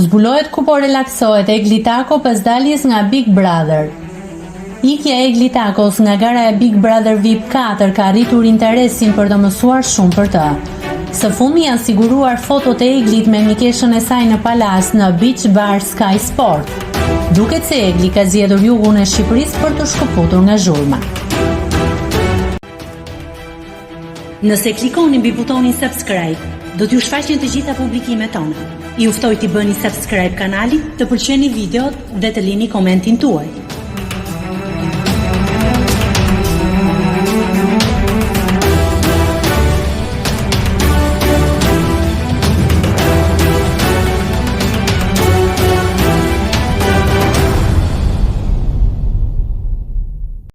Zbulohet ku po relaksohet Egli Tako pas daljes nga Big Brother. Ikja e Egli Takos nga gara e Big Brother VIP 4 ka arritur interesin për të mësuar shumë për të. Së fundmi janë siguruar fotot e Eglit me mikeshën e saj në palas në Beach Bar Sky Sport. Duket se Egli ka zgjedhur jugun e Shqipërisë për të shkëputur nga zhurma. Nëse klikoni mbi butonin subscribe, do t'ju shfaqen të gjitha publikimet tona. Ju ftoj t'i bëni subscribe kanalit, të pëlqeni videot dhe të lini komentin tuaj.